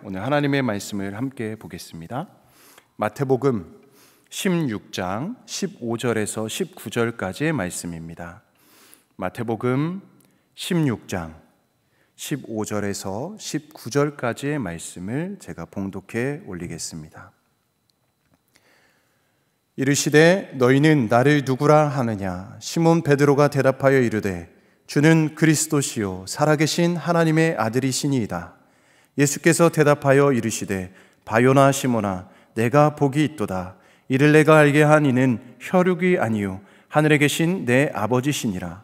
오늘 하나님의 말씀을 함께 보겠습니다. 마태복음 16장 15절에서 19절까지의 말씀입니다. 마태복음 16장 15절에서 19절까지의 말씀을 제가 봉독해 올리겠습니다. 이르시되 너희는 나를 누구라 하느냐? 시몬 베드로가 대답하여 이르되 주는 그리스도시요 살아계신 하나님의 아들이시니이다. 예수께서 대답하여 이르시되 바요나 시몬아 내가 복이 있도다. 이를 내가 알게 한 이는 혈육이 아니요 하늘에 계신 내 아버지시니라.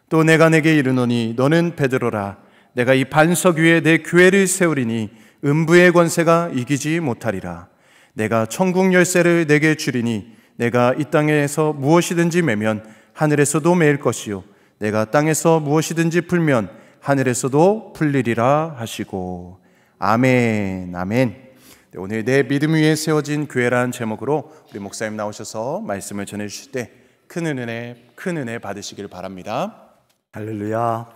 또 내가 내게 이르노니 너는 베드로라. 내가 이 반석 위에 내 교회를 세우리니 음부의 권세가 이기지 못하리라. 내가 천국 열쇠를 내게 주리니 내가 이 땅에서 무엇이든지 매면 하늘에서도 매일 것이요 내가 땅에서 무엇이든지 풀면 하늘에서도 풀리리라 하시고. 아멘. 아멘. 오늘 내 믿음 위에 세워진 교회라는 제목으로 우리 목사님 나오셔서 말씀을 전해주실 때 큰 은혜 받으시길 바랍니다. 할렐루야.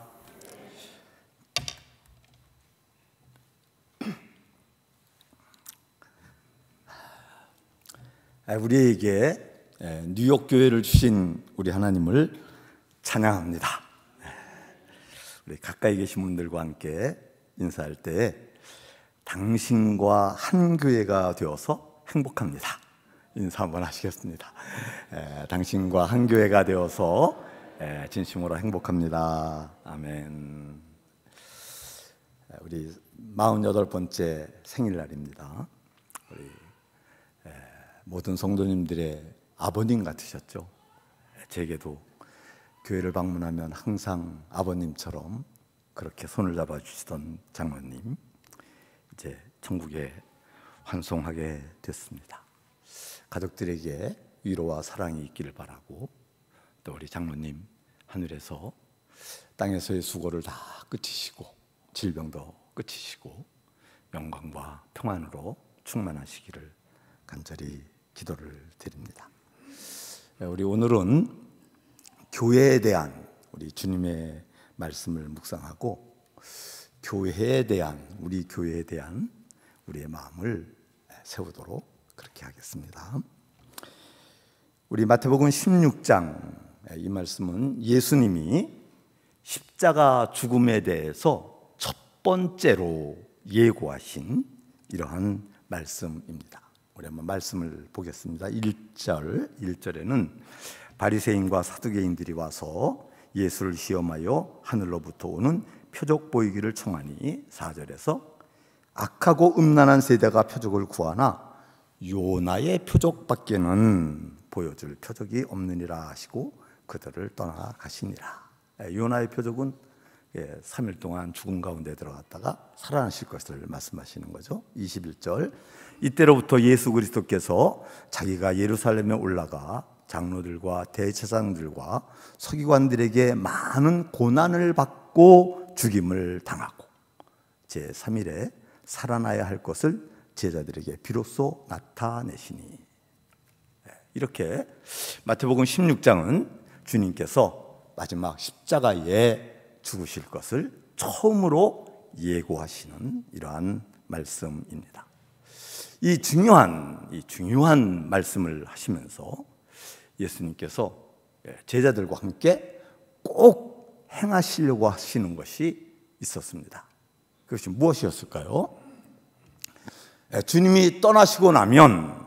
우리에게 뉴욕 교회를 주신 우리 하나님을 찬양합니다. 우리 가까이 계신 분들과 함께 인사할 때 당신과 한 교회가 되어서 행복합니다. 인사 한번 하시겠습니다. 당신과 한 교회가 되어서 진심으로 행복합니다. 아멘. 우리 48번째 생일날입니다. 우리 모든 성도님들의 아버님 같으셨죠. 제게도 교회를 방문하면 항상 아버님처럼 그렇게 손을 잡아주시던 장로님, 이제 천국에 환송하게 됐습니다. 가족들에게 위로와 사랑이 있기를 바라고, 또 우리 장로님 하늘에서 땅에서의 수고를 다 끝이시고 질병도 끝이시고 영광과 평안으로 충만하시기를 간절히 기도를 드립니다. 우리 오늘은 교회에 대한 우리 주님의 말씀을 묵상하고 교회에 대한 우리 교회에 대한 우리의 마음을 세우도록 그렇게 하겠습니다. 우리 마태복음 16장 이 말씀은 예수님이 십자가 죽음에 대해서 첫 번째로 예고하신 이러한 말씀입니다. 우리 한번 말씀을 보겠습니다. 1절에는 바리새인과 사두개인들이 와서 예수를 시험하여 하늘로부터 오는 표적 보이기를 청하니, 4절에서 악하고 음란한 세대가 표적을 구하나 요나의 표적밖에는 보여줄 표적이 없느니라 하시고 그들을 떠나가시니라. 요나의 표적은 3일 동안 죽음 가운데 들어갔다가 살아나실 것을 말씀하시는 거죠. 21절, 이때로부터 예수 그리스도께서 자기가 예루살렘에 올라가 장로들과 대제사장들과 서기관들에게 많은 고난을 받고 죽임을 당하고 제3일에 살아나야 할 것을 제자들에게 비로소 나타내시니. 이렇게 마태복음 16장은 주님께서 마지막 십자가에 죽으실 것을 처음으로 예고하시는 이러한 말씀입니다. 이 중요한 말씀을 하시면서 예수님께서 제자들과 함께 꼭 행하시려고 하시는 것이 있었습니다. 그것이 무엇이었을까요? 주님이 떠나시고 나면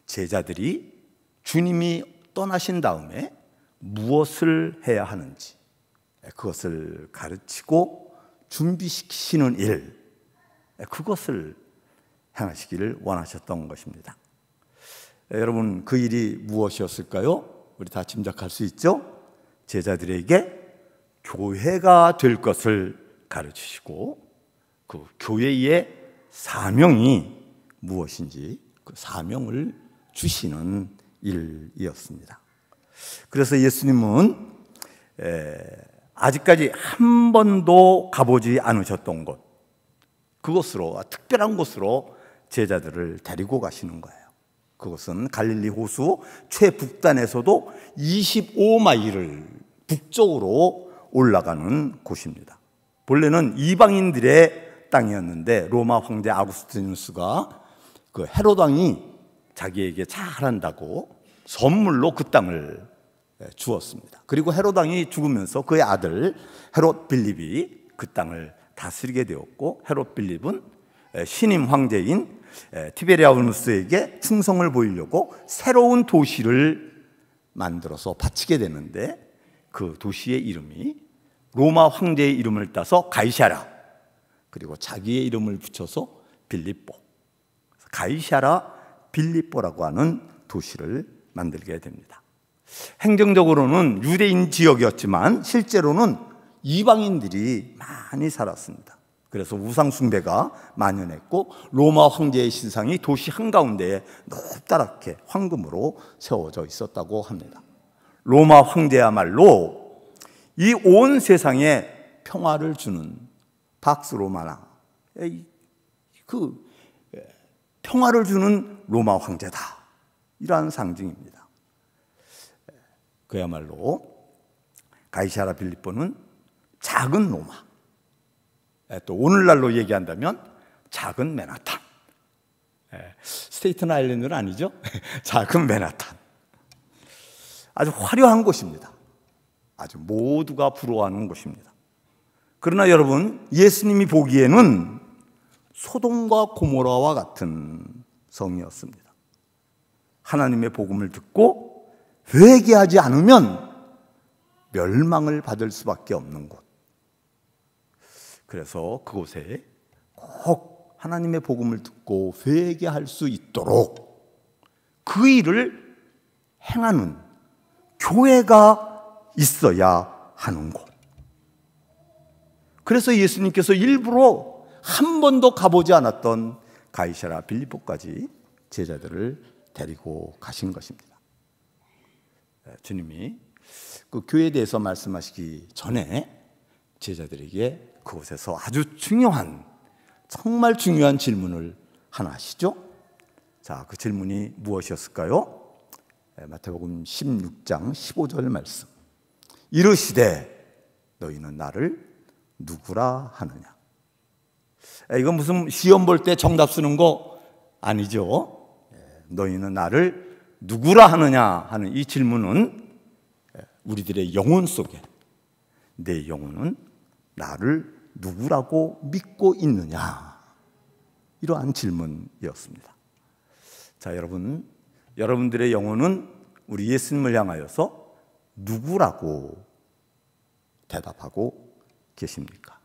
제자들이 주님이 떠나신 다음에 무엇을 해야 하는지 그것을 가르치고 준비시키시는 일, 그것을 행하시기를 원하셨던 것입니다. 여러분, 그 일이 무엇이었을까요? 우리 다 짐작할 수 있죠? 제자들에게 교회가 될 것을 가르치시고 그 교회의 사명이 무엇인지 그 사명을 주시는 일이었습니다. 그래서 예수님은 아직까지 한 번도 가보지 않으셨던 곳, 그곳으로, 특별한 곳으로 제자들을 데리고 가시는 거예요. 그것은 갈릴리 호수 최북단에서도 25마일을 북쪽으로 올라가는 곳입니다. 본래는 이방인들의 땅이었는데 로마 황제 아구스티누스가 그 헤롯 왕이 자기에게 잘한다고 선물로 그 땅을 주었습니다. 그리고 헤롯 왕이 죽으면서 그의 아들 헤롯 빌립이 그 땅을 다스리게 되었고, 헤롯 빌립은 신임 황제인 티베리아누스에게 충성을 보이려고 새로운 도시를 만들어서 바치게 되는데, 그 도시의 이름이 로마 황제의 이름을 따서 가이사랴, 그리고 자기의 이름을 붙여서 빌립보, 가이사랴 빌립보라고 하는 도시를 만들게 됩니다. 행정적으로는 유대인 지역이었지만 실제로는 이방인들이 많이 살았습니다. 그래서 우상 숭배가 만연했고, 로마 황제의 신상이 도시 한가운데에 높다랗게 황금으로 세워져 있었다고 합니다. 로마 황제야말로 이 온 세상에 평화를 주는 박스 로마나, 그 평화를 주는 로마 황제다, 이러한 상징입니다. 그야말로 가이사랴 빌립보는 작은 로마, 또 오늘날로 얘기한다면 작은 맨하탄, 스테이튼 아일랜드는 아니죠. 작은 맨하탄. 아주 화려한 곳입니다. 아주 모두가 부러워하는 곳입니다. 그러나 여러분, 예수님이 보기에는 소돔과 고모라와 같은 성이었습니다. 하나님의 복음을 듣고 회개하지 않으면 멸망을 받을 수밖에 없는 곳. 그래서 그곳에 꼭 하나님의 복음을 듣고 회개할 수 있도록 그 일을 행하는 교회가 있어야 하는 곳. 그래서 예수님께서 일부러 한 번도 가보지 않았던 가이사랴 빌립보까지 제자들을 데리고 가신 것입니다. 주님이 그 교회에 대해서 말씀하시기 전에 제자들에게 그곳에서 아주 중요한, 정말 중요한 질문을 하나 하시죠. 자, 그 질문이 무엇이었을까요? 마태복음 16장 15절 말씀. 이르시되 너희는 나를 누구라 하느냐. 이건 무슨 시험 볼 때 정답 쓰는 거 아니죠. 너희는 나를 누구라 하느냐 하는 이 질문은 우리들의 영혼 속에, 내 영혼은 나를 누구라고 믿고 있느냐, 이러한 질문이었습니다. 자, 여러분들의 영혼은 우리 예수님을 향하여서 누구라고 대답하고 계십니까?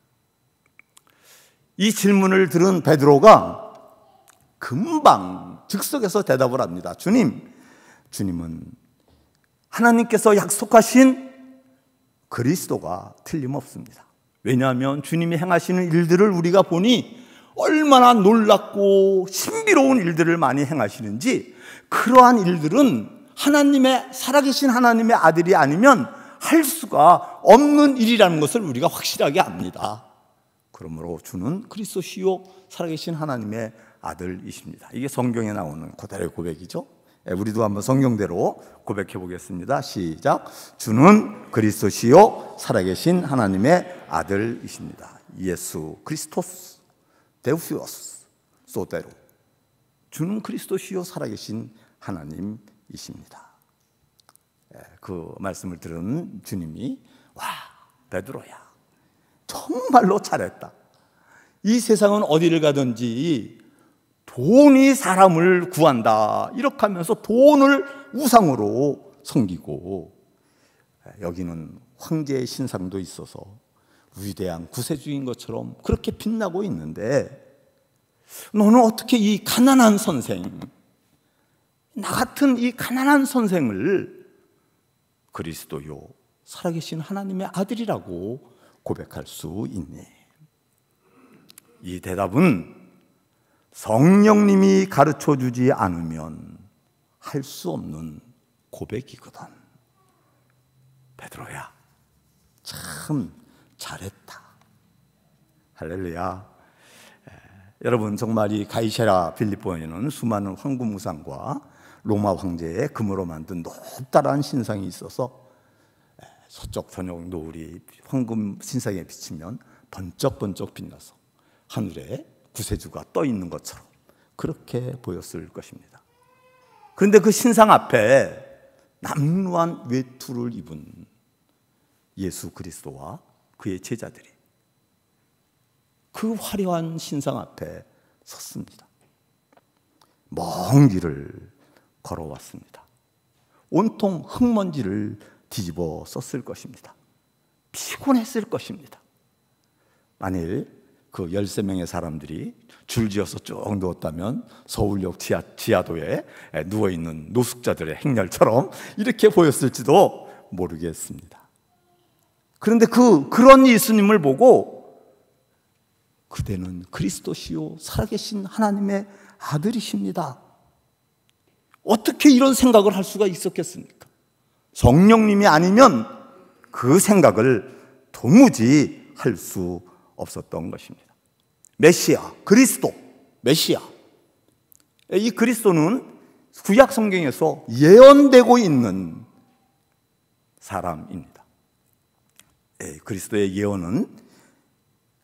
이 질문을 들은 베드로가 금방 즉석에서 대답을 합니다. 주님은 하나님께서 약속하신 그리스도가 틀림없습니다. 왜냐하면 주님이 행하시는 일들을 우리가 보니 얼마나 놀랍고 신비로운 일들을 많이 행하시는지, 그러한 일들은 살아계신 하나님의 아들이 아니면 할 수가 없는 일이라는 것을 우리가 확실하게 압니다. 그러므로 주는 그리스도시요 살아계신 하나님의 아들이십니다. 이게 성경에 나오는 그대로의 고백이죠. 우리도 한번 성경대로 고백해 보겠습니다. 시작. 주는 그리스도시요 살아계신 하나님의 아들이십니다. 예수 그리스토스 데우시오스 소테로. 주는 그리스도시요 살아계신 하나님이십니다. 그 말씀을 들은 주님이, 와, 베드로야, 정말로 잘했다. 이 세상은 어디를 가든지 돈이 사람을 구한다, 이렇게 하면서 돈을 우상으로 섬기고, 여기는 황제의 신상도 있어서 위대한 구세주인 것처럼 그렇게 빛나고 있는데, 너는 어떻게 이 가난한 선생, 나 같은 이 가난한 선생을 그리스도요 살아계신 하나님의 아들이라고 고백할 수 있니? 이 대답은 성령님이 가르쳐주지 않으면 할 수 없는 고백이거든. 베드로야, 참 잘했다. 할렐루야. 여러분, 정말 이 가이사랴 빌립보에는 수많은 황금 우상과 로마 황제의 금으로 만든 높다란 신상이 있어서 서쪽 저녁 노을이 황금 신상에 비치면 번쩍번쩍 빛나서 하늘에 구세주가 떠 있는 것처럼 그렇게 보였을 것입니다. 그런데 그 신상 앞에 남루한 외투를 입은 예수 그리스도와 그의 제자들이 그 화려한 신상 앞에 섰습니다. 먼 길을 걸어왔습니다. 온통 흙먼지를 뒤집어 썼을 것입니다. 피곤했을 것입니다. 만일 그 13명의 사람들이 줄지어서 쭉 누웠다면 서울역 지하도에 누워있는 노숙자들의 행렬처럼 이렇게 보였을지도 모르겠습니다. 그런데 그런 예수님을 보고 그대는 그리스도시요 살아계신 하나님의 아들이십니다. 어떻게 이런 생각을 할 수가 있었겠습니까? 성령님이 아니면 그 생각을 도무지 할 수 없었던 것입니다. 메시아, 그리스도, 메시아. 이 그리스도는 구약 성경에서 예언되고 있는 사람입니다. 그리스도의 예언은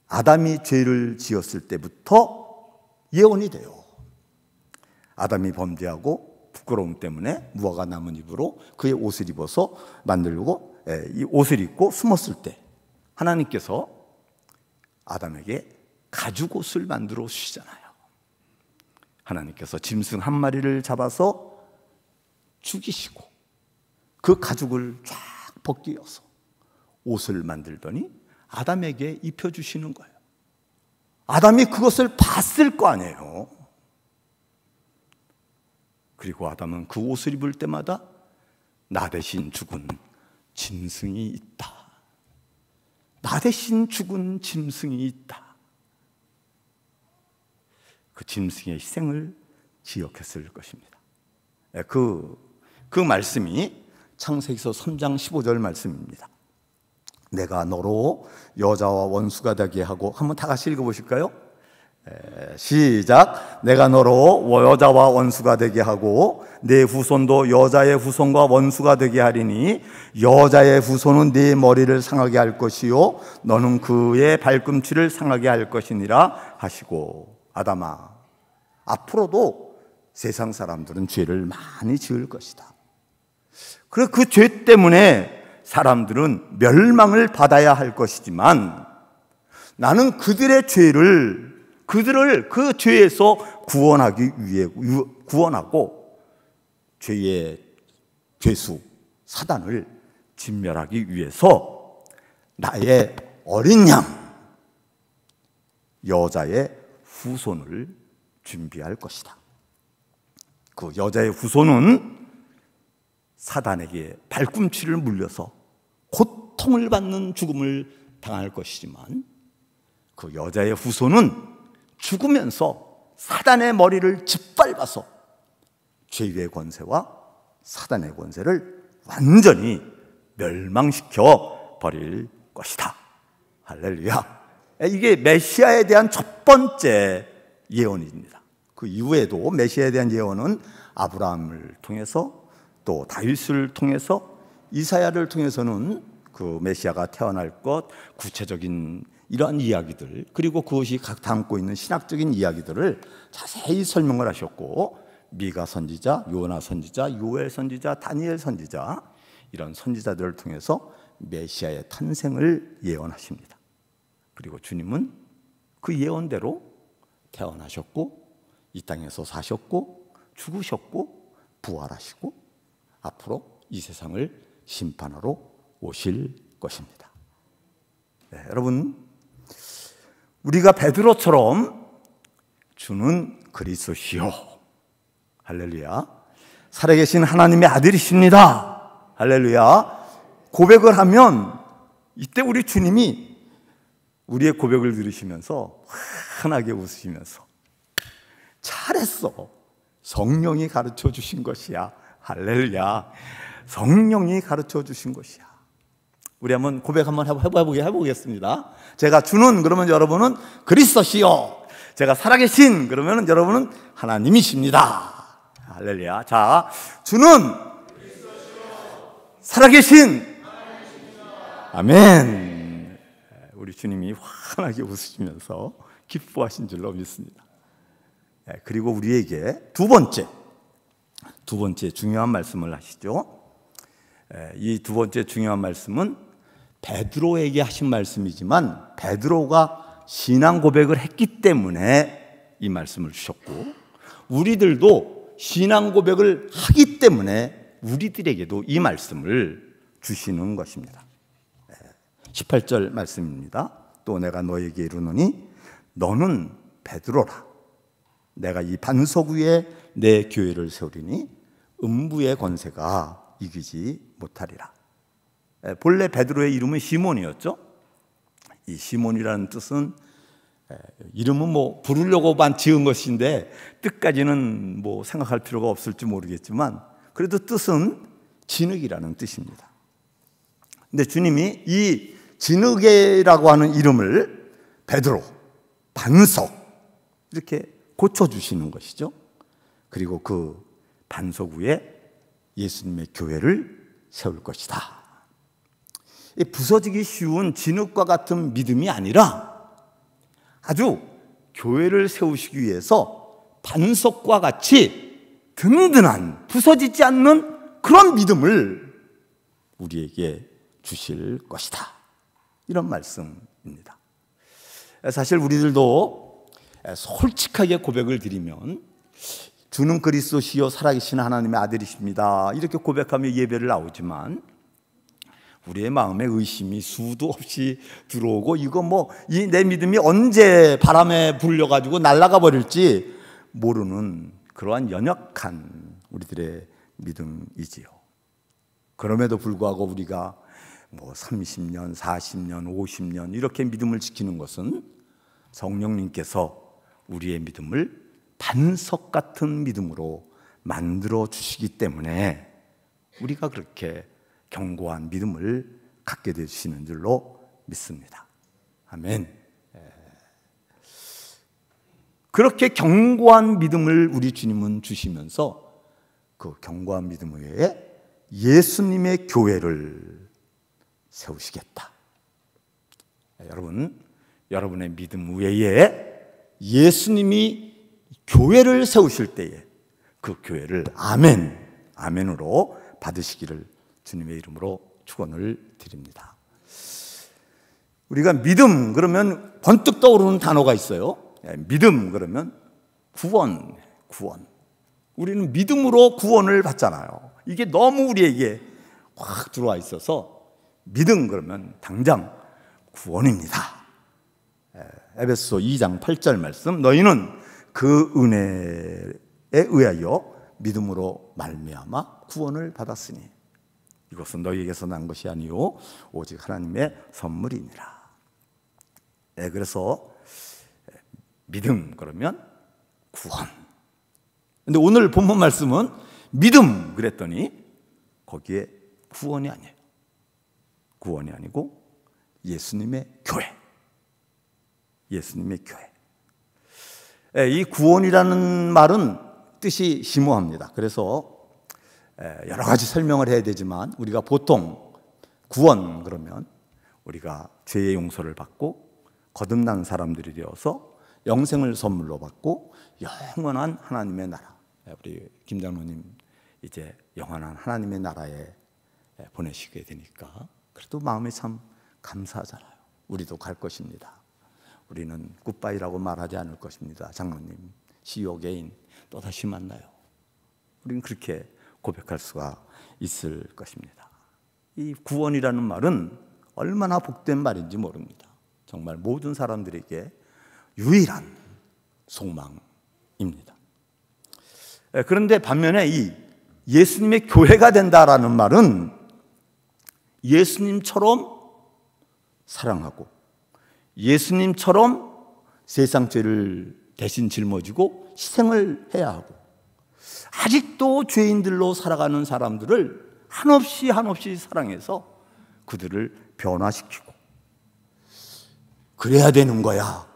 아담이 죄를 지었을 때부터 예언이 돼요. 아담이 범죄하고 부끄러움 때문에 무화과 나뭇잎으로 그의 옷을 입어서 만들고 이 옷을 입고 숨었을 때 하나님께서 아담에게 가죽옷을 만들어 주시잖아요. 하나님께서 짐승 한 마리를 잡아서 죽이시고 그 가죽을 쫙 벗기어서 옷을 만들더니 아담에게 입혀주시는 거예요. 아담이 그것을 봤을 거 아니에요. 그리고 아담은 그 옷을 입을 때마다 나 대신 죽은 짐승이 있다. 나 대신 죽은 짐승이 있다. 그 짐승의 희생을 기억했을 것입니다. 그 말씀이 창세기서 3장 15절 말씀입니다. 내가 너로 여자와 원수가 되게 하고, 한번 다 같이 읽어보실까요? 시작. 내가 너로 여자와 원수가 되게 하고 내 후손도 여자의 후손과 원수가 되게 하리니 여자의 후손은 네 머리를 상하게 할 것이요 너는 그의 발꿈치를 상하게 할 것이니라 하시고, 아담아, 앞으로도 세상 사람들은 죄를 많이 지을 것이다. 그래서 그 죄 때문에 사람들은 멸망을 받아야 할 것이지만 나는 그들을 그 죄에서 구원하기 위해 구원하고 죄의 죄수 사단을 진멸하기 위해서 나의 어린 양 여자의 후손을 준비할 것이다. 그 여자의 후손은 사단에게 발꿈치를 물려서 고통을 받는 죽음을 당할 것이지만 그 여자의 후손은 죽으면서 사단의 머리를 짓밟아서 죄의 권세와 사단의 권세를 완전히 멸망시켜 버릴 것이다. 할렐루야. 이게 메시아에 대한 첫 번째 예언입니다. 그 이후에도 메시아에 대한 예언은 아브라함을 통해서 또 다윗을 통해서 이사야를 통해서는 그 메시아가 태어날 것, 구체적인 이러한 이야기들, 그리고 그것이 각 담고 있는 신학적인 이야기들을 자세히 설명을 하셨고, 미가 선지자, 요나 선지자, 요엘 선지자, 다니엘 선지자, 이런 선지자들을 통해서 메시아의 탄생을 예언하십니다. 그리고 주님은 그 예언대로 태어나셨고 이 땅에서 사셨고 죽으셨고 부활하시고 앞으로 이 세상을 심판하러 오실 것입니다. 네, 여러분, 우리가 베드로처럼 주는 그리스도시요, 할렐루야, 살아계신 하나님의 아들이십니다, 할렐루야, 고백을 하면 이때 우리 주님이 우리의 고백을 들으시면서 환하게 웃으시면서 잘했어, 성령이 가르쳐 주신 것이야, 할렐루야, 성령이 가르쳐 주신 것이야. 우리 한번 고백 한번 해보겠습니다. 제가 주는 그러면 여러분은 그리스도시요, 제가 살아계신 그러면 여러분은 하나님이십니다, 할렐루야. 자, 주는 살아계신 아멘. 우리 주님이 환하게 웃으시면서 기뻐하신 줄로 믿습니다. 그리고 우리에게 두 번째 중요한 말씀을 하시죠. 이 두 번째 중요한 말씀은 베드로에게 하신 말씀이지만 베드로가 신앙 고백을 했기 때문에 이 말씀을 주셨고, 우리들도 신앙 고백을 하기 때문에 우리들에게도 이 말씀을 주시는 것입니다. 18절 말씀입니다. 또 내가 너에게 이르노니 너는 베드로라. 내가 이 반석 위에 내 교회를 세우리니 음부의 권세가 이기지 못하리라. 본래 베드로의 이름은 시몬이었죠. 이 시몬이라는 뜻은 이름은 뭐 부르려고만 지은 것인데 뜻까지는 뭐 생각할 필요가 없을지 모르겠지만 그래도 뜻은 진흙이라는 뜻입니다. 근데 주님이 이 진흙이라고 하는 이름을 베드로, 반석 이렇게 고쳐주시는 것이죠. 그리고 그 반석 위에 예수님의 교회를 세울 것이다. 부서지기 쉬운 진흙과 같은 믿음이 아니라 아주 교회를 세우시기 위해서 반석과 같이 든든한, 부서지지 않는 그런 믿음을 우리에게 주실 것이다. 이런 말씀입니다. 사실 우리들도 솔직하게 고백을 드리면 주는 그리스도시요 살아계신 하나님의 아들이십니다, 이렇게 고백하며 예배를 나오지만 우리의 마음에 의심이 수도 없이 들어오고, 이거 뭐 이 내 믿음이 언제 바람에 불려가지고 날아가 버릴지 모르는 그러한 연약한 우리들의 믿음이지요. 그럼에도 불구하고 우리가 뭐 30년, 40년, 50년 이렇게 믿음을 지키는 것은 성령님께서 우리의 믿음을 반석 같은 믿음으로 만들어 주시기 때문에 우리가 그렇게 견고한 믿음을 갖게 되시는 줄로 믿습니다. 아멘. 그렇게 견고한 믿음을 우리 주님은 주시면서 그 견고한 믿음 외에 예수님의 교회를 세우시겠다. 여러분, 여러분의 믿음 외에 예수님이 교회를 세우실 때에 그 교회를 아멘, 아멘으로 받으시기를 주님의 이름으로 축원을 드립니다. 우리가 믿음 그러면 번뜩 떠오르는 단어가 있어요. 믿음 그러면 구원. 우리는 믿음으로 구원을 받잖아요. 이게 너무 우리에게 확 들어와 있어서 믿음 그러면 당장 구원입니다. 에베소 2장 8절 말씀, 너희는 그 은혜에 의하여 믿음으로 말미암아 구원을 받았으니 이것은 너희에게서 난 것이 아니요 오직 하나님의 선물이니라. 그래서 믿음 그러면 구원. 근데 오늘 본문 말씀은 믿음 그랬더니 거기에 구원이 아니에요. 구원이 아니고 예수님의 교회. 예수님의 교회. 이 구원이라는 말은 뜻이 심오합니다. 그래서 여러 가지 설명을 해야 되지만 우리가 보통 구원 그러면 우리가 죄의 용서를 받고 거듭난 사람들이 되어서 영생을 선물로 받고 영원한 하나님의 나라, 우리 김 장로님 이제 영원한 하나님의 나라에 보내시게 되니까 그래도 마음이 참 감사하잖아요. 우리도 갈 것입니다. 우리는 굿바이라고 말하지 않을 것입니다. 장로님, 시오게인 또다시 만나요. 우리는 그렇게 고백할 수가 있을 것입니다. 이 구원이라는 말은 얼마나 복된 말인지 모릅니다. 정말 모든 사람들에게 유일한 소망입니다. 그런데 반면에 이 예수님의 교회가 된다라는 말은 예수님처럼 사랑하고 예수님처럼 세상 죄를 대신 짊어지고 희생을 해야 하고 아직도 죄인들로 살아가는 사람들을 한없이 사랑해서 그들을 변화시키고 그래야 되는 거야.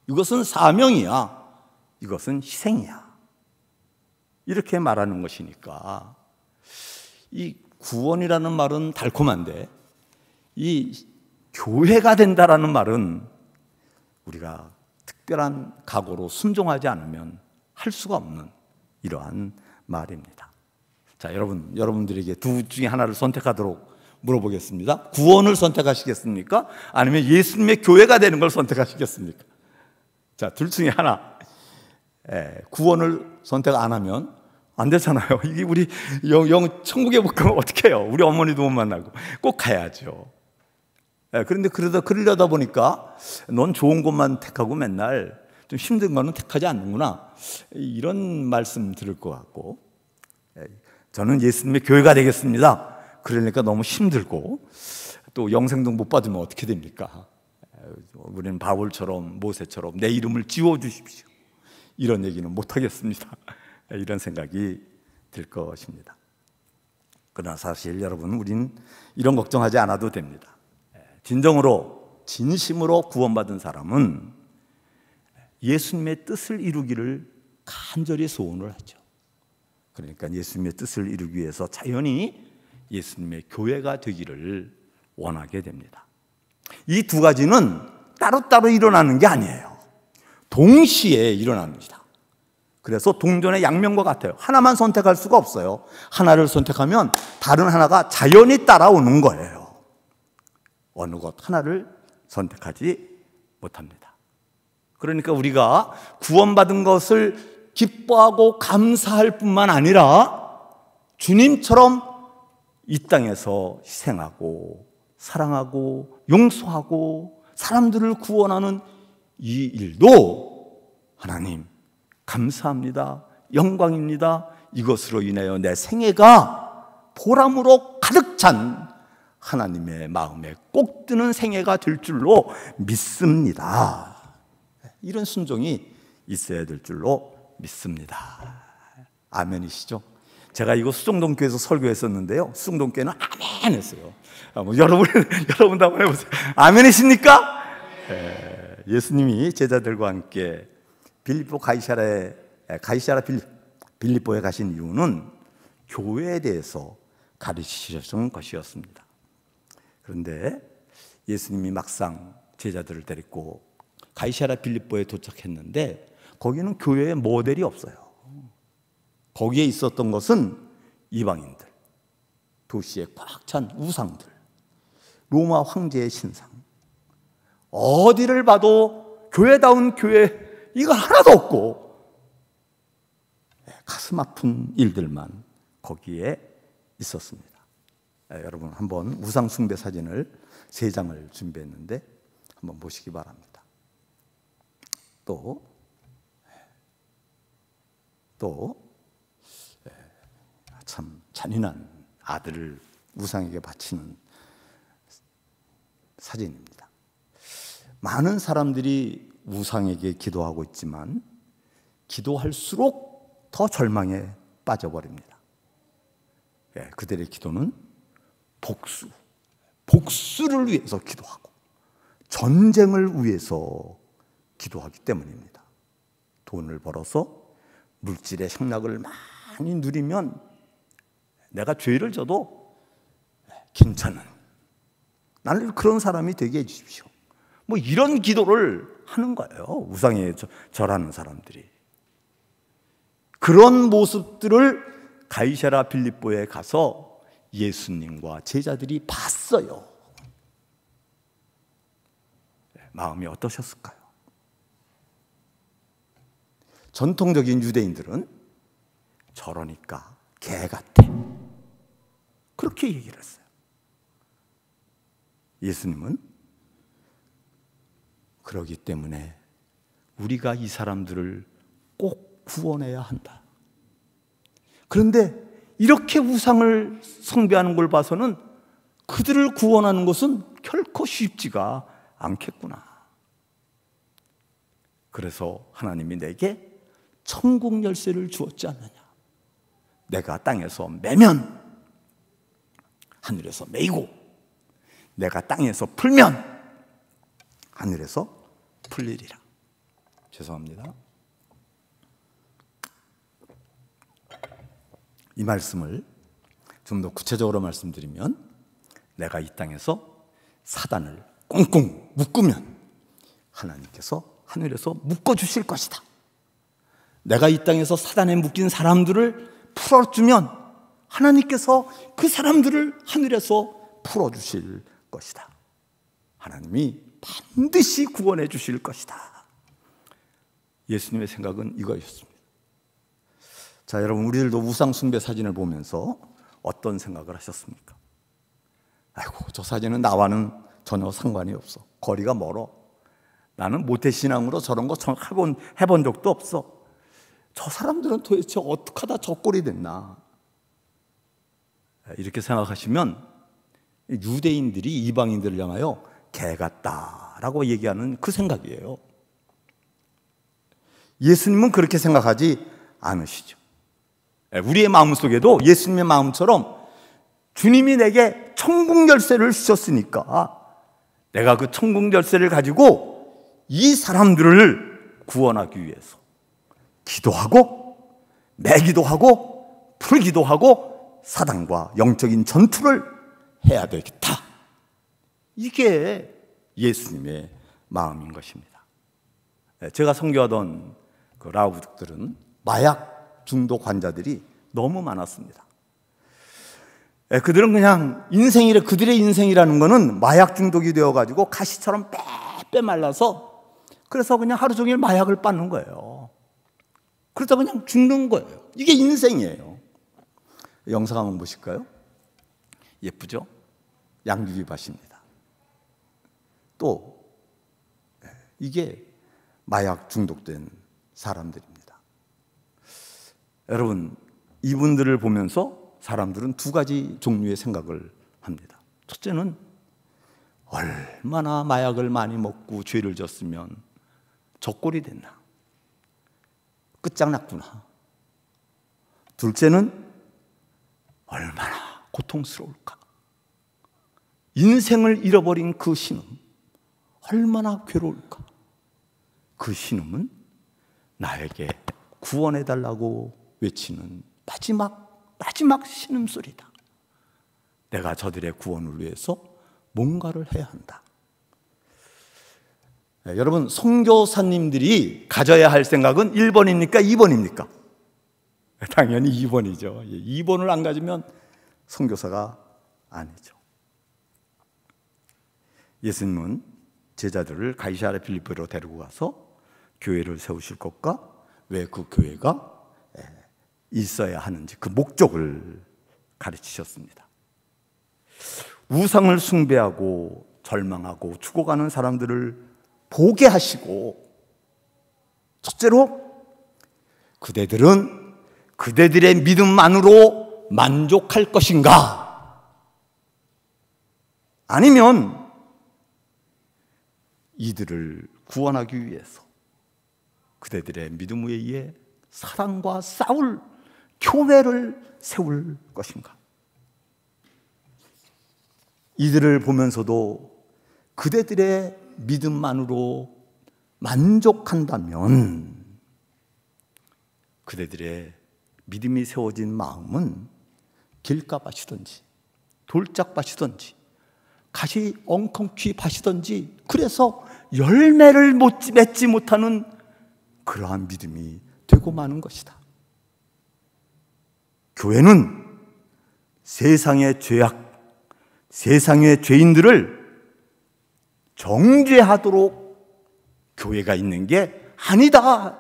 이것은 사명이야. 이것은 희생이야. 이렇게 말하는 것이니까 이 구원이라는 말은 달콤한데 이 교회가 된다라는 말은 우리가 특별한 각오로 순종하지 않으면 할 수가 없는 이러한 말입니다. 자, 여러분들에게 둘 중에 하나를 선택하도록 물어보겠습니다. 구원을 선택하시겠습니까? 아니면 예수님의 교회가 되는 걸 선택하시겠습니까? 자, 둘 중에 하나. 구원을 선택 안 하면 안 되잖아요. 이게 우리 천국에 못 가면 어떻게 해요? 우리 어머니도 못 만나고 꼭 가야죠. 그런데 그러려다 보니까 넌 좋은 것만 택하고 맨날 좀 힘든 거는 택하지 않는구나, 이런 말씀 들을 것 같고, 저는 예수님의 교회가 되겠습니다. 그러니까 너무 힘들고 또 영생도 못 받으면 어떻게 됩니까? 우리는 바울처럼 모세처럼 내 이름을 지워주십시오, 이런 얘기는 못하겠습니다. 이런 생각이 들 것입니다. 그러나 사실 여러분, 우린 이런 걱정하지 않아도 됩니다. 진심으로 구원받은 사람은 예수님의 뜻을 이루기를 간절히 소원을 하죠. 그러니까 예수님의 뜻을 이루기 위해서 자연히 예수님의 교회가 되기를 원하게 됩니다. 이 두 가지는 따로따로 일어나는 게 아니에요. 동시에 일어납니다. 그래서 동전의 양면과 같아요. 하나만 선택할 수가 없어요. 하나를 선택하면 다른 하나가 자연히 따라오는 거예요. 어느 것 하나를 선택하지 못합니다. 그러니까 우리가 구원받은 것을 기뻐하고 감사할 뿐만 아니라 주님처럼 이 땅에서 희생하고 사랑하고 용서하고 사람들을 구원하는 이 일도 하나님 감사합니다, 영광입니다, 이것으로 인하여 내 생애가 보람으로 가득 찬 하나님의 마음에 꼭 드는 생애가 될 줄로 믿습니다. 이런 순종이 있어야 될 줄로 믿습니다. 아멘이시죠? 제가 이거 수정동교회에서 설교했었는데요, 수정동교회는 아멘 했어요. 여러분도 한번 해보세요. 아멘이십니까? 예수님이 제자들과 함께 가이사랴 빌립보에 가신 이유는 교회에 대해서 가르치시는 것이었습니다. 그런데 예수님이 막상 제자들을 데리고 가이사랴 빌립보에 도착했는데 거기는 교회의 모델이 없어요. 거기에 있었던 것은 이방인들, 도시에 꽉 찬 우상들, 로마 황제의 신상, 어디를 봐도 교회다운 교회 이거 하나도 없고 가슴 아픈 일들만 거기에 있었습니다. 여러분, 한번 우상 숭배 사진을 3장을 준비했는데 한번 보시기 바랍니다. 또 참 잔인한 아들을 우상에게 바치는 사진입니다. 많은 사람들이 우상에게 기도하고 있지만 기도할수록 더 절망에 빠져버립니다. 그들의 기도는 복수를 위해서 기도하고 전쟁을 위해서 기도하기 때문입니다. 돈을 벌어서 물질의 향락을 많이 누리면 내가 죄를 져도 괜찮은, 나를 그런 사람이 되게 해주십시오, 뭐 이런 기도를 하는 거예요. 우상에 절하는 사람들이. 그런 모습들을 가이사랴 빌립보에 가서 예수님과 제자들이 봤어요. 마음이 어떠셨을까요? 전통적인 유대인들은 저러니까 개 같아, 그렇게 얘기를 했어요. 예수님은 그러기 때문에 우리가 이 사람들을 꼭 구원해야 한다. 그런데 이렇게 우상을 숭배하는 걸 봐서는 그들을 구원하는 것은 결코 쉽지가 않겠구나. 그래서 하나님이 내게 천국 열쇠를 주었지 않느냐. 내가 땅에서 매면 하늘에서 매이고, 내가 땅에서 풀면 하늘에서 풀리리라. 죄송합니다. 이 말씀을 좀 더 구체적으로 말씀드리면, 내가 이 땅에서 사단을 꽁꽁 묶으면 하나님께서 하늘에서 묶어주실 것이다. 내가 이 땅에서 사단에 묶인 사람들을 풀어주면 하나님께서 그 사람들을 하늘에서 풀어주실 것이다. 하나님이 반드시 구원해 주실 것이다. 예수님의 생각은 이거였습니다. 자, 여러분, 우리들도 우상숭배 사진을 보면서 어떤 생각을 하셨습니까? 아이고, 저 사진은 나와는 전혀 상관이 없어. 거리가 멀어. 나는 모태신앙으로 저런 거 해본 적도 없어. 저 사람들은 도대체 어떻게 하다 저 꼴이 됐나? 이렇게 생각하시면 유대인들이 이방인들을 향하여 개 같다라고 얘기하는 그 생각이에요. 예수님은 그렇게 생각하지 않으시죠. 우리의 마음속에도 예수님의 마음처럼 주님이 내게 천국 열쇠를 주셨으니까 내가 그 천국 열쇠를 가지고 이 사람들을 구원하기 위해서 기도하고 매기도 하고 풀기도 하고 사단과 영적인 전투를 해야 되겠다. 이게 예수님의 마음인 것입니다. 제가 선교하던 그 라오북들은 마약 중독 환자들이 너무 많았습니다. 그들은 그냥 그들의 인생이라는 거는 마약 중독이 되어가지고 가시처럼 빼빼 말라서 그래서 그냥 하루 종일 마약을 빻는 거예요. 그러다 그냥 죽는 거예요. 이게 인생이에요. 영상 한번 보실까요? 예쁘죠? 양귀비 밭입니다. 또 이게 마약 중독된 사람들입니다. 여러분, 이분들을 보면서 사람들은 두 가지 종류의 생각을 합니다. 첫째는 얼마나 마약을 많이 먹고 죄를 졌으면 저 꼴이 됐나, 끝장났구나. 둘째는 얼마나 고통스러울까, 인생을 잃어버린 그 신음 얼마나 괴로울까. 그 신음은 나에게 구원해달라고 외치는 마지막 신음소리다. 내가 저들의 구원을 위해서 뭔가를 해야 한다. 여러분, 선교사님들이 가져야 할 생각은 1번입니까? 2번입니까? 당연히 2번이죠. 2번을 안 가지면 선교사가 아니죠. 예수님은 제자들을 가이사랴 빌립보로 데리고 가서 교회를 세우실 것과 왜 그 교회가 있어야 하는지 그 목적을 가르치셨습니다. 우상을 숭배하고 절망하고 죽어가는 사람들을 보게 하시고, 첫째로 그대들은 그대들의 믿음만으로 만족할 것인가, 아니면 이들을 구원하기 위해서 그대들의 믿음에 의해 사랑과 싸울 교회를 세울 것인가. 이들을 보면서도 그대들의 믿음만으로 만족한다면 그대들의 믿음이 세워진 마음은 길가밭이든지 돌짝밭이든지 가시 엉겅퀴 밭이든지 그래서 열매를 맺지 못하는 그러한 믿음이 되고 마는 것이다. 교회는 세상의 세상의 죄인들을 정죄하도록 교회가 있는 게 아니다.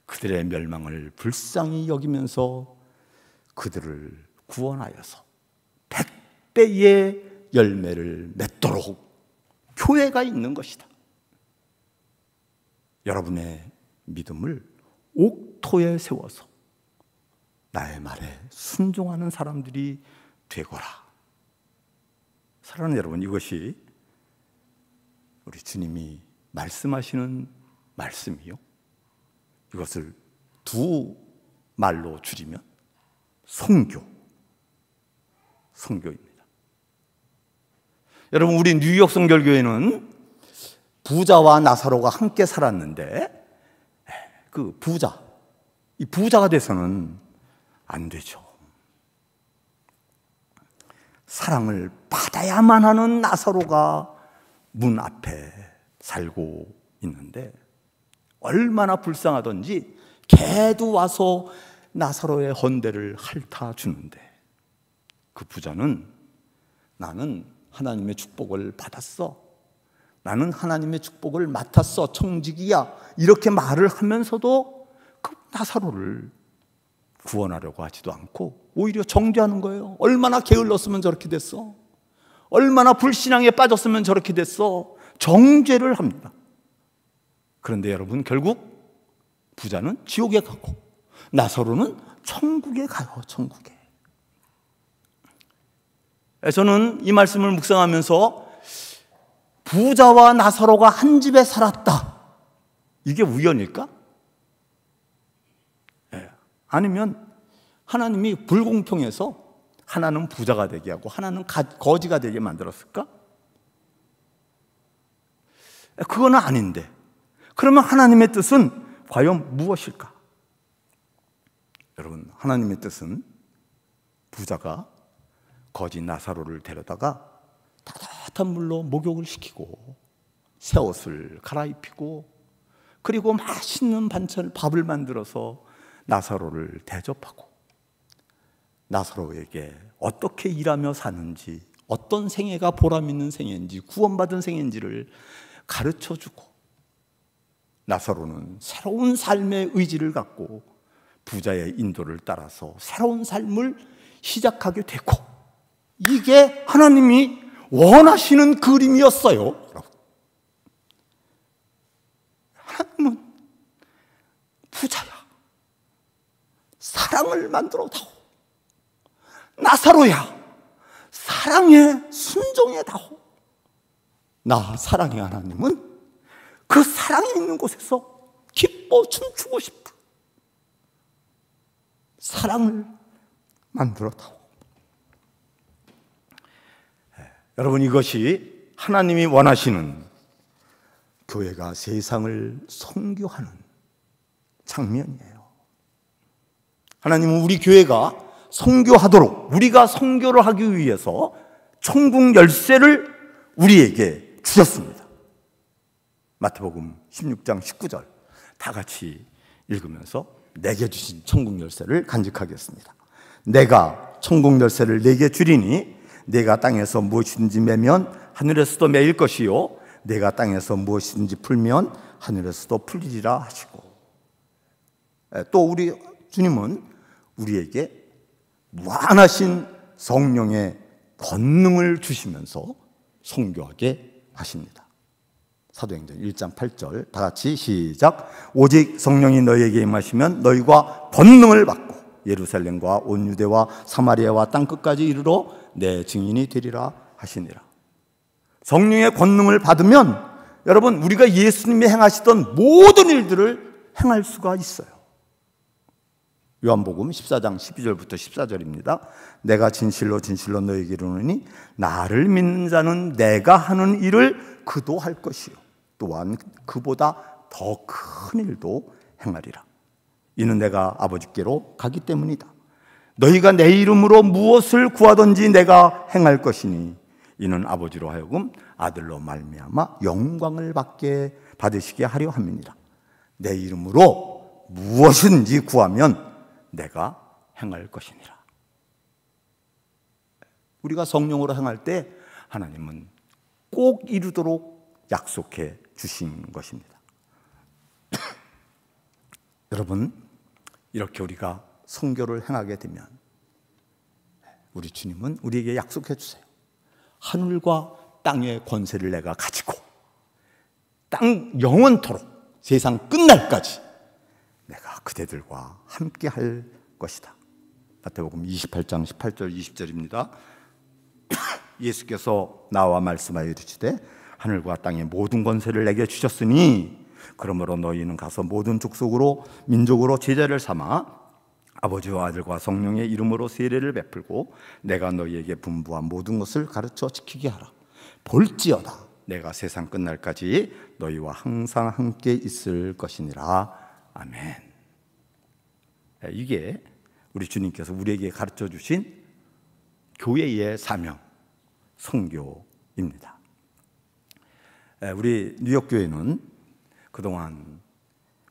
그들의 멸망을 불쌍히 여기면서 그들을 구원하여서 100배의 열매를 맺도록 교회가 있는 것이다. 여러분의 믿음을 옥토에 세워서 나의 말에 순종하는 사람들이 되거라. 사랑하는 여러분, 이것이 우리 주님이 말씀하시는 말씀이요, 이것을 두 말로 줄이면 성교입니다. 여러분, 우리 뉴욕 성결교회는 부자와 나사로가 함께 살았는데 이 부자가 돼서는 안 되죠. 사랑을 받아야만 하는 나사로가 문 앞에 살고 있는데 얼마나 불쌍하던지 개도 와서 나사로의 헌대를 핥아주는데 그 부자는 나는 하나님의 축복을 받았어, 나는 하나님의 축복을 맡았어, 청지기야, 이렇게 말을 하면서도 그 나사로를 구원하려고 하지도 않고 오히려 정죄하는 거예요. 얼마나 게을렀으면 저렇게 됐어, 얼마나 불신앙에 빠졌으면 저렇게 됐어, 정죄를 합니다. 그런데 여러분, 결국 부자는 지옥에 가고 나사로는 천국에 가요. 천국에. 저는 이 말씀을 묵상하면서 부자와 나사로가 한 집에 살았다, 이게 우연일까? 아니면 하나님이 불공평해서 하나는 부자가 되게 하고 하나는 거지가 되게 만들었을까? 그건 아닌데, 그러면 하나님의 뜻은 과연 무엇일까? 여러분, 하나님의 뜻은 부자가 거지 나사로를 데려다가 따뜻한 물로 목욕을 시키고 새 옷을 갈아입히고 그리고 맛있는 반찬, 밥을 만들어서 나사로를 대접하고 나사로에게 어떻게 일하며 사는지, 어떤 생애가 보람 있는 생애인지, 구원받은 생애인지를 가르쳐주고 나사로는 새로운 삶의 의지를 갖고 부자의 인도를 따라서 새로운 삶을 시작하게 되고, 이게 하나님이 원하시는 그림이었어요. 하나님은 부자야, 사랑을 만들어 다오. 나사로야, 사랑에 순종해 다오. 나 사랑의 하나님은 그 사랑이 있는 곳에서 기뻐 춤추고 싶다. 사랑을 만들어 다오. 여러분, 이것이 하나님이 원하시는 교회가 세상을 선교하는 장면이에요. 하나님은 우리 교회가 선교하도록, 우리가 선교를 하기 위해서 천국 열쇠를 우리에게 주셨습니다. 마태복음 16장 19절 다 같이 읽으면서 내게 주신 천국 열쇠를 간직하겠습니다. 내가 천국 열쇠를 내게 주리니 내가 땅에서 무엇이든지 매면 하늘에서도 매일 것이요 내가 땅에서 무엇이든지 풀면 하늘에서도 풀리리라 하시고, 또 우리 주님은 우리에게 무한하신 성령의 권능을 주시면서 선교하게 하십니다. 사도행전 1장 8절 다 같이 시작. 오직 성령이 너희에게 임하시면 너희가 권능을 받고 예루살렘과 온 유대와 사마리아와 땅끝까지 이르러 내 증인이 되리라 하시니라. 성령의 권능을 받으면 여러분, 우리가 예수님이 행하시던 모든 일들을 행할 수가 있어요. 요한복음 14장 12절부터 14절입니다. 내가 진실로 진실로 너희에게 이르노니 나를 믿는 자는 내가 하는 일을 그도 할 것이요 또한 그보다 더 큰 일도 행하리라. 이는 내가 아버지께로 가기 때문이다. 너희가 내 이름으로 무엇을 구하든지 내가 행할 것이니 이는 아버지로 하여금 아들로 말미암아 영광을 받으시게 하려 함이니라. 내 이름으로 무엇인지 구하면 내가 행할 것이니라. 우리가 성령으로 행할 때 하나님은 꼭 이루도록 약속해 주신 것입니다. 여러분, 이렇게 우리가 선교를 행하게 되면 우리 주님은 우리에게 약속해 주세요. 하늘과 땅의 권세를 내가 가지고 땅 영원토록 세상 끝날까지 내가 그대들과 함께 할 것이다. 마태복음 28장 18절 20절입니다. 예수께서 나와 말씀하여 이르시되 하늘과 땅의 모든 권세를 내게 주셨으니 그러므로 너희는 가서 모든 족속으로 민족으로 제자를 삼아 아버지와 아들과 성령의 이름으로 세례를 베풀고 내가 너희에게 분부한 모든 것을 가르쳐 지키게 하라. 볼지어다 내가 세상 끝날까지 너희와 항상 함께 있을 것이니라. 아멘. 이게 우리 주님께서 우리에게 가르쳐 주신 교회의 사명, 선교입니다. 우리 뉴욕 교회는 그동안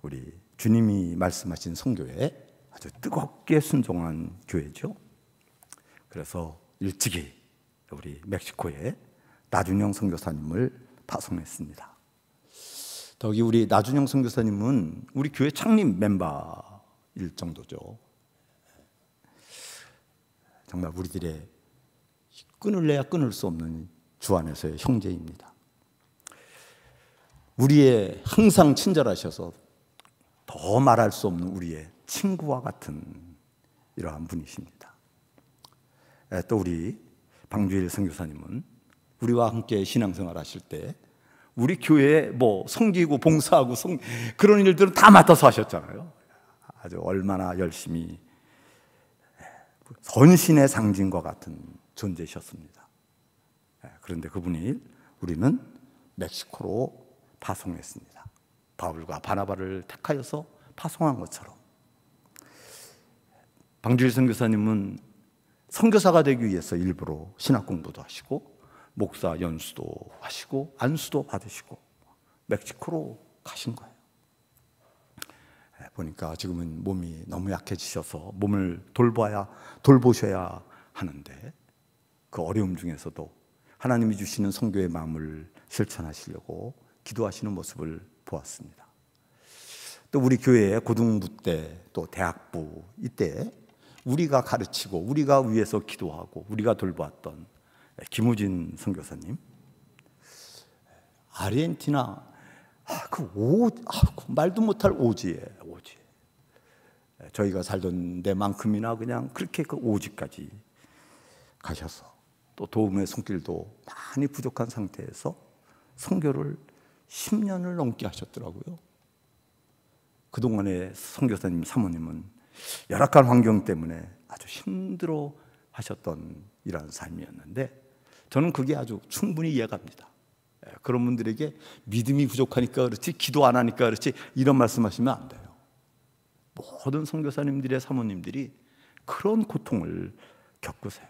우리 주님이 말씀하신 선교에 아주 뜨겁게 순종한 교회죠. 그래서 일찍이 우리 멕시코에 나준영 선교사님을 파송했습니다. 더기 우리 나준영 선교사님은 우리 교회 창립 멤버일 정도죠. 정말 우리들의 끊을래야 끊을 수 없는 주 안에서의 형제입니다. 우리의 항상 친절하셔서 더 말할 수 없는 우리의 친구와 같은 이러한 분이십니다. 또 우리 방주일 선교사님은 우리와 함께 신앙생활 하실 때 우리 교회에 뭐 섬기고 봉사하고 그런 일들은 다 맡아서 하셨잖아요. 아주 얼마나 열심히 헌신의 상징과 같은 존재셨습니다. 그런데 그분이 우리는 멕시코로 파송했습니다. 바울과 바나바를 택하여서 파송한 것처럼 방주일 선교사님은 선교사가 되기 위해서 일부러 신학 공부도 하시고 목사 연수도 하시고 안수도 받으시고 멕시코로 가신 거예요. 보니까 지금은 몸이 너무 약해지셔서 몸을 돌보셔야 하는데 그 어려움 중에서도 하나님이 주시는 선교의 마음을 실천하시려고 기도하시는 모습을 보았습니다. 또 우리 교회의 고등부 때 또 대학부 이때 우리가 가르치고 우리가 위해서 기도하고 우리가 돌보았던 김우진 선교사님, 아르헨티나 말도 못할 오지에 저희가 살던 데만큼이나 그냥 그렇게 그 오지까지 가셔서 또 도움의 손길도 많이 부족한 상태에서 선교를 10년을 넘게 하셨더라고요. 그동안의 선교사님 사모님은 열악한 환경 때문에 아주 힘들어 하셨던 이러한 삶이었는데 저는 그게 아주 충분히 이해갑니다. 그런 분들에게 믿음이 부족하니까 그렇지 기도 안 하니까 그렇지 이런 말씀하시면 안 돼요. 모든 선교사님들의 사모님들이 그런 고통을 겪으세요.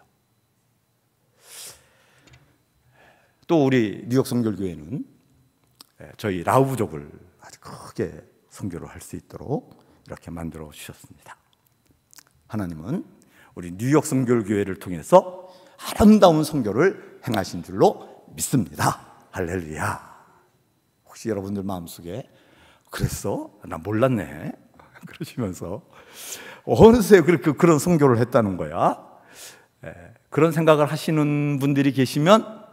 또 우리 뉴욕 선교교회는 저희 라우부족을 아주 크게 선교를 할 수 있도록 이렇게 만들어 주셨습니다. 하나님은 우리 뉴욕 선교교회를 통해서 아름다운 선교를 행하신 줄로 믿습니다. 할렐루야. 혹시 여러분들 마음속에 그랬어? 나 몰랐네. 그러시면서 어느새 그렇게 그런 선교를 했다는 거야. 그런 생각을 하시는 분들이 계시면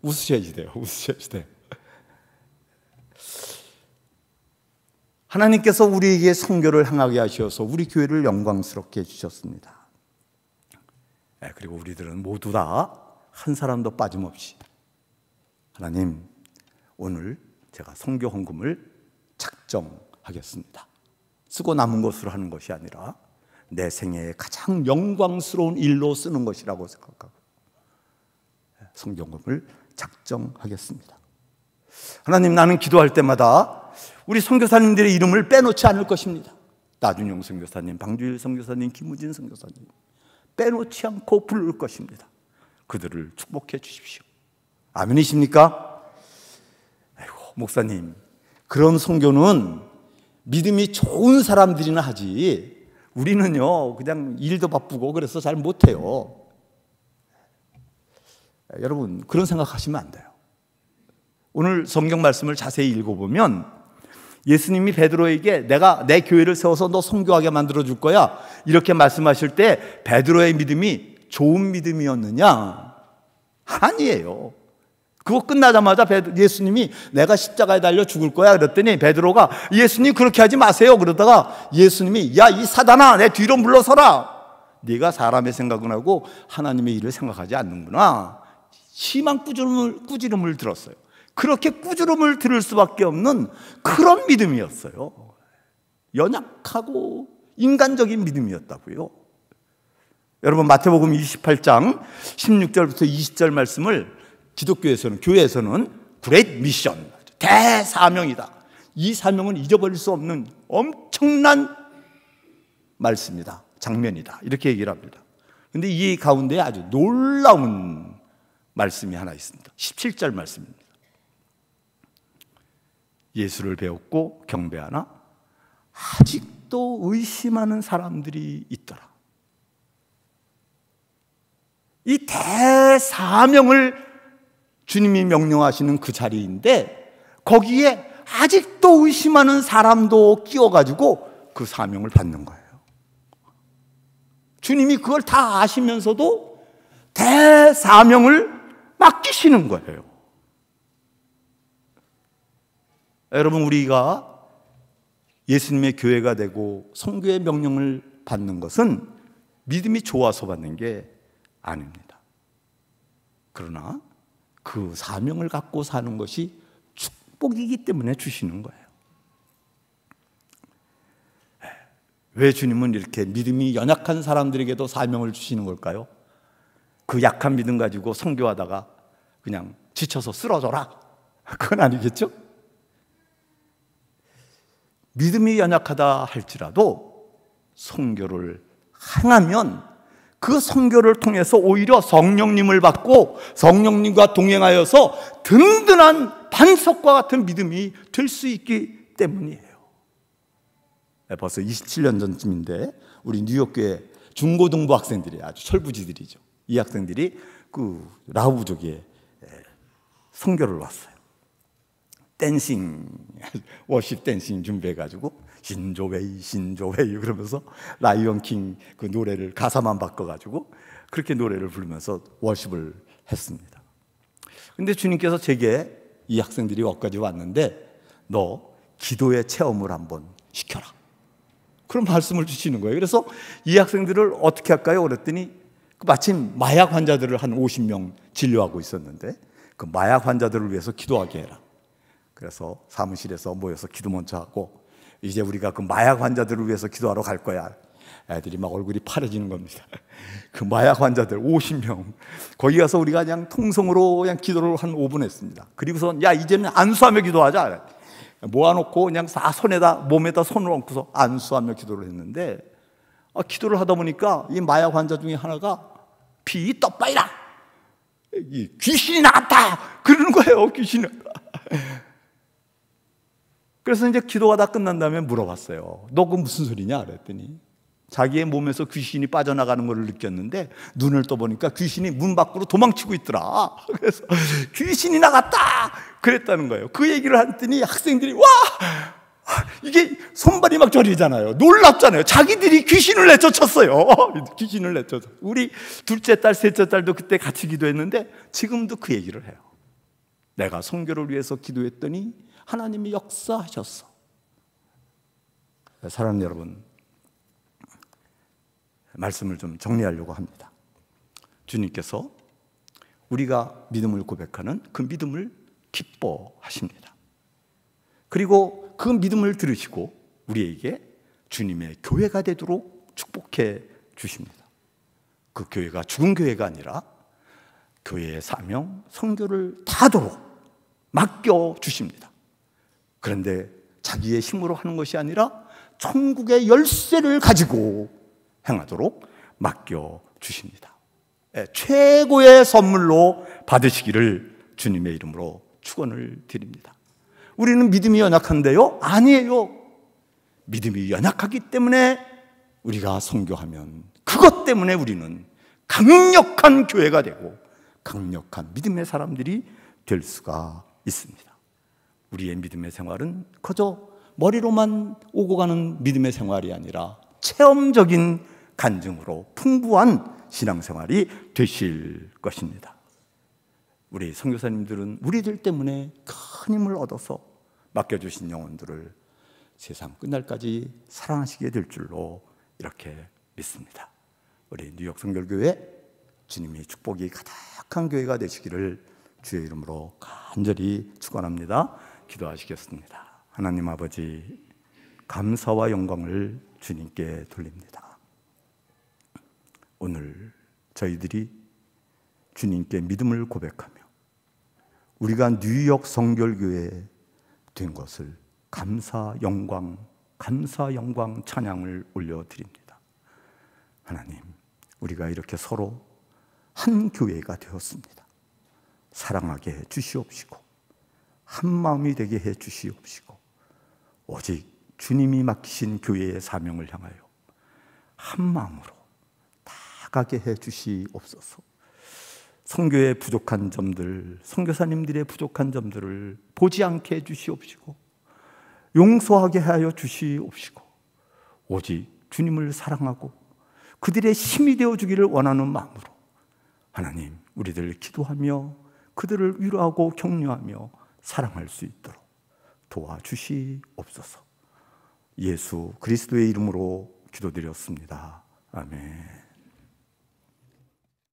웃으셔야지 돼요. 웃으셔야지 돼요. 하나님께서 우리에게 선교를 행하게 하셔서 우리 교회를 영광스럽게 해주셨습니다. 그리고 우리들은 모두 다 한 사람도 빠짐없이 하나님 오늘 제가 선교 헌금을 작정하겠습니다. 쓰고 남은 것으로 하는 것이 아니라 내 생애의 가장 영광스러운 일로 쓰는 것이라고 생각하고 선교 헌금을 작정하겠습니다. 하나님 나는 기도할 때마다 우리 선교사님들의 이름을 빼놓지 않을 것입니다. 나준영 선교사님, 방주일 선교사님, 김우진 선교사님 빼놓지 않고 부를 것입니다. 그들을 축복해 주십시오. 아멘이십니까? 아이고, 목사님 그런 선교는 믿음이 좋은 사람들이나 하지 우리는요 그냥 일도 바쁘고 그래서 잘 못해요. 여러분 그런 생각하시면 안 돼요. 오늘 성경 말씀을 자세히 읽어보면 예수님이 베드로에게 내가 내 교회를 세워서 너 선교하게 만들어줄 거야 이렇게 말씀하실 때 베드로의 믿음이 좋은 믿음이었느냐? 아니에요. 그거 끝나자마자 예수님이 내가 십자가에 달려 죽을 거야 그랬더니 베드로가 예수님 그렇게 하지 마세요 그러다가 예수님이 야 이 사단아 내 뒤로 물러서라. 네가 사람의 생각은 하고 하나님의 일을 생각하지 않는구나. 심한 꾸지름을 들었어요. 그렇게 꾸지름을 들을 수밖에 없는 그런 믿음이었어요. 연약하고 인간적인 믿음이었다고요. 여러분 마태복음 28장 16절부터 20절 말씀을 기독교에서는 교회에서는 그레이트 미션 대사명이다. 이 사명은 잊어버릴 수 없는 엄청난 말씀이다. 장면이다. 이렇게 얘기를 합니다. 그런데 이 가운데 아주 놀라운 말씀이 하나 있습니다. 17절 말씀입니다. 예수를 배웠고 경배하나 아직도 의심하는 사람들이 있더라. 이 대사명을 주님이 명령하시는 그 자리인데 거기에 아직도 의심하는 사람도 끼워가지고 그 사명을 받는 거예요. 주님이 그걸 다 아시면서도 대사명을 맡기시는 거예요. 여러분, 우리가 예수님의 교회가 되고 선교의 명령을 받는 것은 믿음이 좋아서 받는 게 아닙니다. 그러나 그 사명을 갖고 사는 것이 축복이기 때문에 주시는 거예요. 왜 주님은 이렇게 믿음이 연약한 사람들에게도 사명을 주시는 걸까요? 그 약한 믿음 가지고 선교하다가 그냥 지쳐서 쓰러져라, 그건 아니겠죠? 믿음이 연약하다 할지라도 선교를 행하면 그 선교를 통해서 오히려 성령님을 받고 성령님과 동행하여서 든든한 반석과 같은 믿음이 될 수 있기 때문이에요. 벌써 27년 전쯤인데 우리 뉴욕교회 중고등부 학생들이 아주 철부지들이죠. 이 학생들이 그 라오부족에 선교를 왔어요. 댄싱, 워십 댄싱 준비해가지고 신조웨이 신조웨이 그러면서 라이언킹 그 노래를 가사만 바꿔가지고 그렇게 노래를 부르면서 워십을 했습니다. 근데 주님께서 제게 이 학생들이 여기까지 왔는데 너 기도의 체험을 한번 시켜라, 그런 말씀을 주시는 거예요. 그래서 이 학생들을 어떻게 할까요? 그랬더니 마침 마약 환자들을 한 50명 진료하고 있었는데 그 마약 환자들을 위해서 기도하게 해라. 그래서 사무실에서 모여서 기도 먼저 하고 이제 우리가 그 마약 환자들을 위해서 기도하러 갈 거야. 애들이 막 얼굴이 파래지는 겁니다. 그 마약 환자들 50명 거기 가서 우리가 그냥 통성으로 그냥 기도를 한 5분 했습니다. 그리고서 야 이제는 안수하며 기도하자. 모아놓고 그냥 다 손에다 몸에다 손을 얹고서 안수하며 기도를 했는데 기도를 하다 보니까 이 마약 환자 중에 하나가 피 떡바이라 귀신이 나갔다 그러는 거예요. 귀신이. 그래서 이제 기도가 다 끝난 다음에 물어봤어요. 너 그 무슨 소리냐 그랬더니 자기의 몸에서 귀신이 빠져나가는 걸 느꼈는데 눈을 떠보니까 귀신이 문 밖으로 도망치고 있더라. 그래서 귀신이 나갔다 그랬다는 거예요. 그 얘기를 했더니 학생들이 와 이게 손발이 막 저리잖아요. 놀랍잖아요. 자기들이 귀신을 내쫓았어요. 귀신을 내쫓아. 우리 둘째 딸 셋째 딸도 그때 같이 기도했는데 지금도 그 얘기를 해요. 내가 선교를 위해서 기도했더니 하나님이 역사하셨어. 사랑하는 여러분, 말씀을 좀 정리하려고 합니다. 주님께서 우리가 믿음을 고백하는 그 믿음을 기뻐하십니다. 그리고 그 믿음을 들으시고 우리에게 주님의 교회가 되도록 축복해 주십니다. 그 교회가 죽은 교회가 아니라 교회의 사명, 선교를 다하도록 맡겨 주십니다. 그런데 자기의 힘으로 하는 것이 아니라 천국의 열쇠를 가지고 행하도록 맡겨 주십니다. 최고의 선물로 받으시기를 주님의 이름으로 축원을 드립니다. 우리는 믿음이 연약한데요? 아니에요. 믿음이 연약하기 때문에 우리가 선교하면 그것 때문에 우리는 강력한 교회가 되고 강력한 믿음의 사람들이 될 수가 있습니다. 우리의 믿음의 생활은 그저 머리로만 오고 가는 믿음의 생활이 아니라 체험적인 간증으로 풍부한 신앙생활이 되실 것입니다. 우리 선교사님들은 우리들 때문에 큰 힘을 얻어서 맡겨주신 영혼들을 세상 끝날까지 사랑하시게 될 줄로 이렇게 믿습니다. 우리 뉴욕 성결교회 주님이 축복이 가득한 교회가 되시기를 주의 이름으로 간절히 축원합니다. 기도하시겠습니다. 하나님 아버지, 감사와 영광을 주님께 돌립니다. 오늘 저희들이 주님께 믿음을 고백하며 우리가 뉴욕 성결교회 된 것을 감사 영광 찬양을 올려드립니다. 하나님, 우리가 이렇게 서로 한 교회가 되었습니다. 사랑하게 해 주시옵시고 한 마음이 되게 해 주시옵시고, 오직 주님이 맡기신 교회의 사명을 향하여 한 마음으로 다 가게 해 주시옵소서. 선교의 부족한 점들, 선교사님들의 부족한 점들을 보지 않게 해 주시옵시고, 용서하게 하여 주시옵시고, 오직 주님을 사랑하고 그들의 힘이 되어 주기를 원하는 마음으로 하나님, 우리들 기도하며 그들을 위로하고 격려하며 사랑할 수 있도록 도와주시옵소서. 예수 그리스도의 이름으로 기도드렸습니다. 아멘.